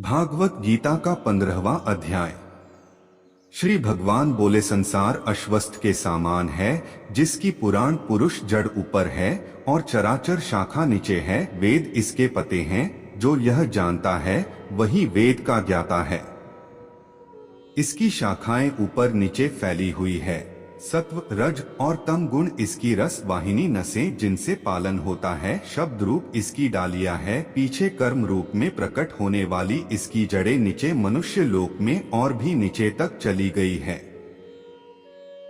भागवत गीता का 15वां अध्याय। श्री भगवान बोले, संसार अश्वत्थ के समान है, जिसकी पुराण पुरुष जड़ ऊपर है और चराचर शाखा नीचे है। वेद इसके पते हैं, जो यह जानता है वही वेद का ज्ञाता है। इसकी शाखाएं ऊपर नीचे फैली हुई है। सत्व, रज और तम गुण इसकी रस वाहिनी नसें, जिनसे पालन होता है। शब्द रूप इसकी डालियां है, पीछे कर्म रूप में प्रकट होने वाली इसकी जड़ें नीचे मनुष्य लोक में और भी नीचे तक चली गई है।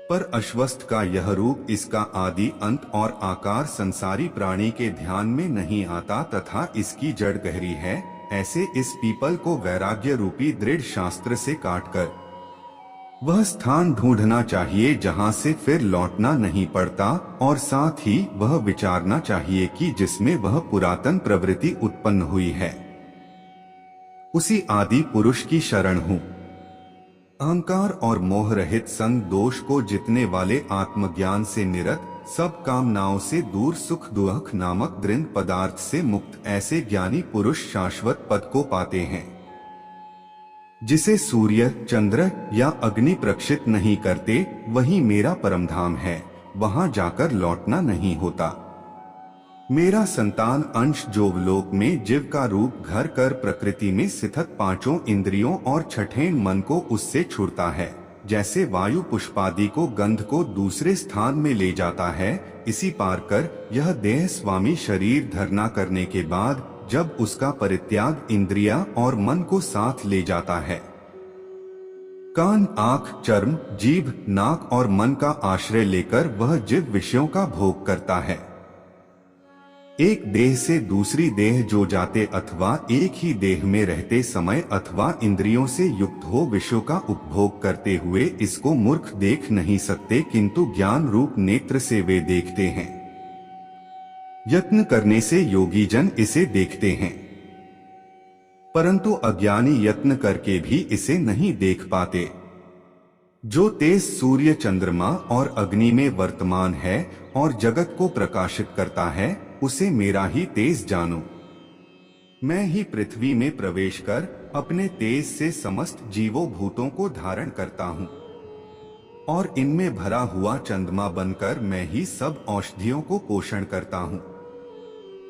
पर अश्वत्थ का यह रूप, इसका आदि अंत और आकार संसारी प्राणी के ध्यान में नहीं आता तथा इसकी जड़ गहरी है। ऐसे इस पीपल को वैराग्य रूपी दृढ़ शास्त्र से काटकर वह स्थान ढूंढना चाहिए जहां से फिर लौटना नहीं पड़ता, और साथ ही वह विचारना चाहिए कि जिसमें वह पुरातन प्रवृत्ति उत्पन्न हुई है, उसी आदि पुरुष की शरण हूँ। अहंकार और मोह रहित संग दोष को जितने वाले आत्मज्ञान से निरत, सब कामनाओं से दूर, सुख दुख नामक दृढ़ पदार्थ से मुक्त, ऐसे ज्ञानी पुरुष शाश्वत पद को पाते हैं। जिसे सूर्य, चंद्र या अग्नि प्रक्षित नहीं करते, वही मेरा परमधाम है, वहां जाकर लौटना नहीं होता। मेरा संतान अंश जोगलोक में जीव का रूप घर कर प्रकृति में स्थित पांचों इंद्रियों और छठें मन को उससे छुड़ता है। जैसे वायु पुष्पादि को गंध को दूसरे स्थान में ले जाता है, इसी पार कर यह देह स्वामी शरीर धरना करने के बाद जब उसका परित्याग इंद्रिया और मन को साथ ले जाता है। कान, आँख, चर्म, जीभ, नाक और मन का आश्रय लेकर वह जीव विषयों का भोग करता है। एक देह से दूसरी देह जो जाते अथवा एक ही देह में रहते समय अथवा इंद्रियों से युक्त हो विषयों का उपभोग करते हुए, इसको मूर्ख देख नहीं सकते, किंतु ज्ञान रूप नेत्र से वे देखते हैं। यत्न करने से योगी जन इसे देखते हैं, परंतु अज्ञानी यत्न करके भी इसे नहीं देख पाते। जो तेज सूर्य, चंद्रमा और अग्नि में वर्तमान है और जगत को प्रकाशित करता है, उसे मेरा ही तेज जानो। मैं ही पृथ्वी में प्रवेश कर अपने तेज से समस्त जीवों भूतों को धारण करता हूँ, और इनमें भरा हुआ चंद्रमा बनकर मैं ही सब औषधियों को पोषण करता हूँ।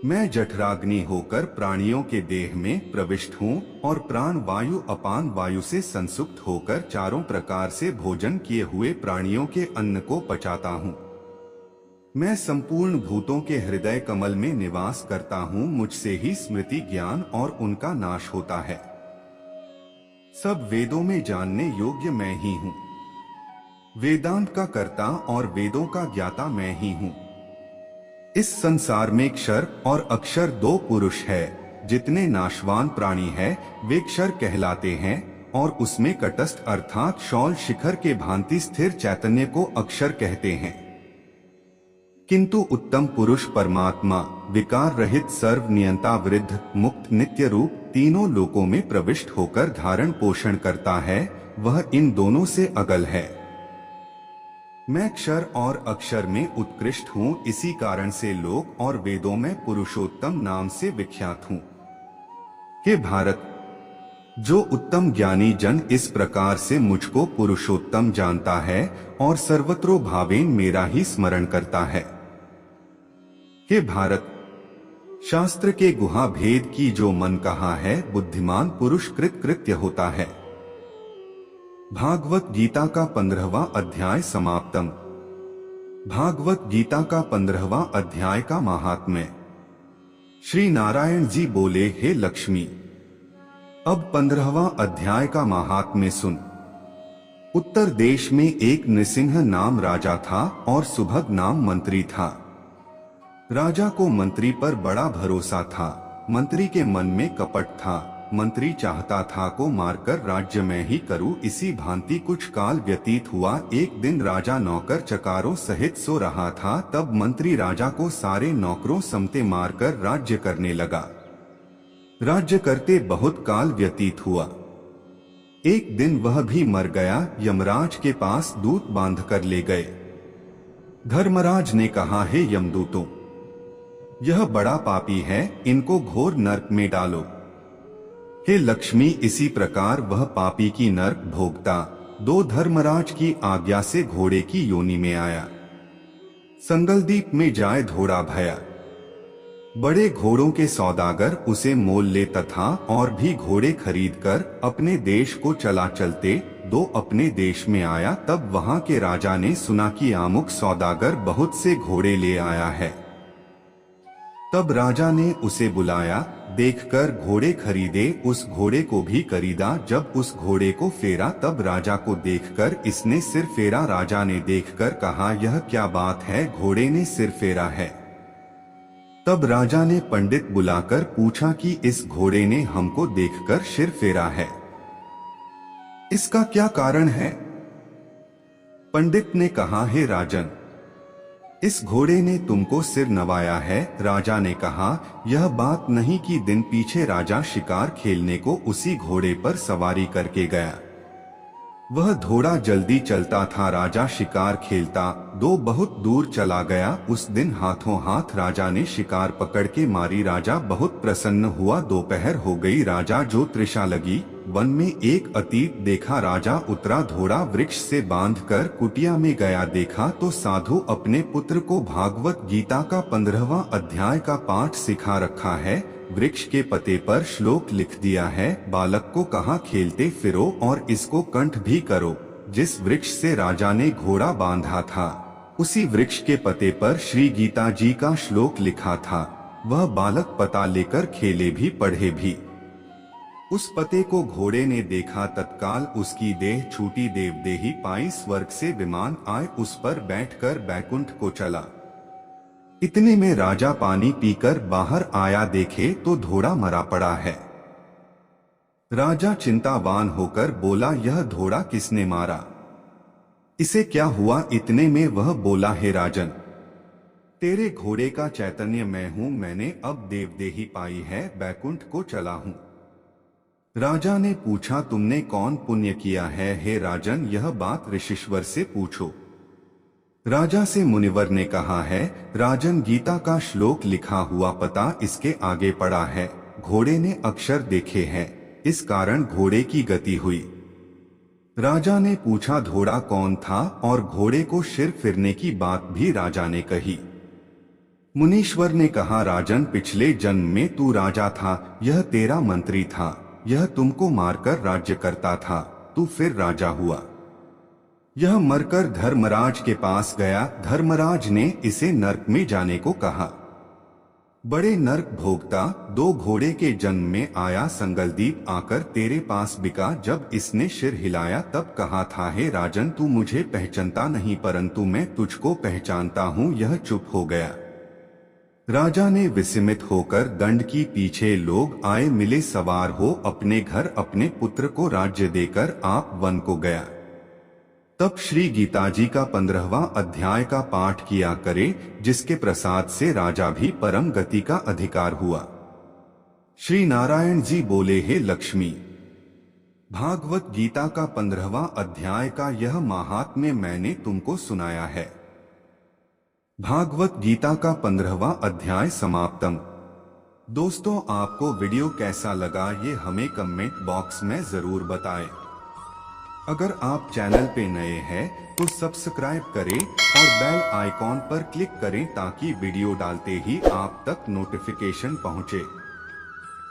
मैं जठराग्नि होकर प्राणियों के देह में प्रविष्ट हूँ और प्राण वायु अपान वायु से संसुप्त होकर चारों प्रकार से भोजन किए हुए प्राणियों के अन्न को पचाता हूँ। मैं संपूर्ण भूतों के हृदय कमल में निवास करता हूँ, मुझसे ही स्मृति ज्ञान और उनका नाश होता है। सब वेदों में जानने योग्य मैं ही हूँ। वेदांत का कर्ता और वेदों का ज्ञाता मैं ही हूँ। इस संसार में क्षर और अक्षर दो पुरुष है। जितने नाशवान प्राणी है वे क्षर कहलाते हैं, और उसमें कटस्थ अर्थात शौल शिखर के भांति स्थिर चैतन्य को अक्षर कहते हैं। किंतु उत्तम पुरुष परमात्मा विकार रहित सर्व नियंता वृद्ध मुक्त नित्य रूप तीनों लोकों में प्रविष्ट होकर धारण पोषण करता है, वह इन दोनों से अगल है। मैं क्षर और अक्षर में उत्कृष्ट हूँ, इसी कारण से लोक और वेदों में पुरुषोत्तम नाम से विख्यात हूँ। हे भारत, जो उत्तम ज्ञानी जन इस प्रकार से मुझको पुरुषोत्तम जानता है और सर्वत्रो भावेन मेरा ही स्मरण करता है। हे भारत, शास्त्र के गुहा भेद की जो मन कहा है, बुद्धिमान पुरुष कृत कृत्य होता है। भागवत गीता का 15वां अध्याय समाप्तम। भागवत गीता का 15वां अध्याय का महात्म्य। श्री नारायण जी बोले, हे लक्ष्मी, अब 15वां अध्याय का महात्म्य सुन। उत्तर देश में एक नृसिंह नाम राजा था और सुभग नाम मंत्री था। राजा को मंत्री पर बड़ा भरोसा था। मंत्री के मन में कपट था। मंत्री चाहता था को मारकर राज्य में ही करूं। इसी भांति कुछ काल व्यतीत हुआ। एक दिन राजा नौकर चकारों सहित सो रहा था, तब मंत्री राजा को सारे नौकरों समते मारकर राज्य करने लगा। राज्य करते बहुत काल व्यतीत हुआ। एक दिन वह भी मर गया। यमराज के पास दूत बांधकर ले गए। धर्मराज ने कहा, हे यमदूतों, यह बड़ा पापी है, इनको घोर नरक में डालो। हे लक्ष्मी, इसी प्रकार वह पापी की नरक भोगता 2 धर्मराज की आज्ञा से घोड़े की योनि में आया। संगलदीप में जाए धोड़ा भया। बड़े घोड़ों के सौदागर उसे मोल ले तथा और भी घोड़े खरीदकर अपने देश को चला चलते 2 अपने देश में आया। तब वहां के राजा ने सुना कि आमुक सौदागर बहुत से घोड़े ले आया है। तब राजा ने उसे बुलाया, देखकर घोड़े खरीदे, उस घोड़े को भी खरीदा। जब उस घोड़े को फेरा तब राजा को देखकर इसने सिर फेरा। राजा ने देखकर कहा, यह क्या बात है, घोड़े ने सिर फेरा है। तब राजा ने पंडित बुलाकर पूछा कि इस घोड़े ने हमको देखकर सिर फेरा है, इसका क्या कारण है? पंडित ने कहा, हे राजन, इस घोड़े ने तुमको सिर नवाया है। राजा ने कहा, यह बात नहीं कि दिन पीछे राजा शिकार खेलने को उसी घोड़े पर सवारी करके गया। वह घोड़ा जल्दी चलता था, राजा शिकार खेलता 2 बहुत दूर चला गया। उस दिन हाथों हाथ राजा ने शिकार पकड़ के मारी। राजा बहुत प्रसन्न हुआ। दोपहर हो गई, राजा जो तृषा लगी, वन में एक अतीत देखा। राजा उतरा, घोड़ा वृक्ष से बांधकर कुटिया में गया। देखा तो साधु अपने पुत्र को भागवत गीता का 15वां अध्याय का पाठ सिखा रखा है। वृक्ष के पत्ते पर श्लोक लिख दिया है, बालक को कहा खेलते फिरो और इसको कंठ भी करो। जिस वृक्ष से राजा ने घोड़ा बांधा था, उसी वृक्ष के पत्ते पर श्री गीता जी का श्लोक लिखा था। वह बालक पता लेकर खेले भी पढ़े भी। उस पते को घोड़े ने देखा, तत्काल उसकी देह छूटी, देवदेही पाई, स्वर्ग से विमान आए, उस पर बैठकर बैकुंठ को चला। इतने में राजा पानी पीकर बाहर आया, देखे तो घोड़ा मरा पड़ा है। राजा चिंतावान होकर बोला, यह घोड़ा किसने मारा, इसे क्या हुआ? इतने में वह बोला, हे राजन, तेरे घोड़े का चैतन्य मैं हूं, मैंने अब देवदेही पाई है, बैकुंठ को चला हूं। राजा ने पूछा, तुमने कौन पुण्य किया है? हे राजन, यह बात ऋषिश्वर से पूछो। राजा से मुनिवर ने कहा है, राजन, गीता का श्लोक लिखा हुआ पता इसके आगे पड़ा है। घोड़े ने अक्षर देखे हैं, इस कारण घोड़े की गति हुई। राजा ने पूछा, घोड़ा कौन था? और घोड़े को सिर फिरने की बात भी राजा ने कही। मुनीश्वर ने कहा, राजन, पिछले जन्म में तू राजा था, यह तेरा मंत्री था, यह तुमको मारकर राज्य करता था, तू फिर राजा हुआ। यह मरकर धर्मराज के पास गया, धर्मराज ने इसे नरक में जाने को कहा। बड़े नरक भोगता 2 घोड़े के जन्म में आया। संगलदीप आकर तेरे पास बिका। जब इसने सिर हिलाया तब कहा था, हे राजन, तू मुझे पहचानता नहीं, परंतु मैं तुझको पहचानता हूँ। यह चुप हो गया। राजा ने विस्मित होकर दंड की पीछे लोग आए, मिले, सवार हो अपने घर, अपने पुत्र को राज्य देकर आप वन को गया। तब श्री गीता जी का 15वां अध्याय का पाठ किया करे, जिसके प्रसाद से राजा भी परम गति का अधिकार हुआ। श्री नारायण जी बोले, हे लक्ष्मी, भागवत गीता का 15वां अध्याय का यह महात्म्य मैंने तुमको सुनाया है। भागवत गीता का 15वां अध्याय समाप्तम। दोस्तों, आपको वीडियो कैसा लगा ये हमें कमेंट बॉक्स में जरूर बताएं। अगर आप चैनल पे नए हैं तो सब्सक्राइब करें और बेल आइकॉन पर क्लिक करें ताकि वीडियो डालते ही आप तक नोटिफिकेशन पहुंचे।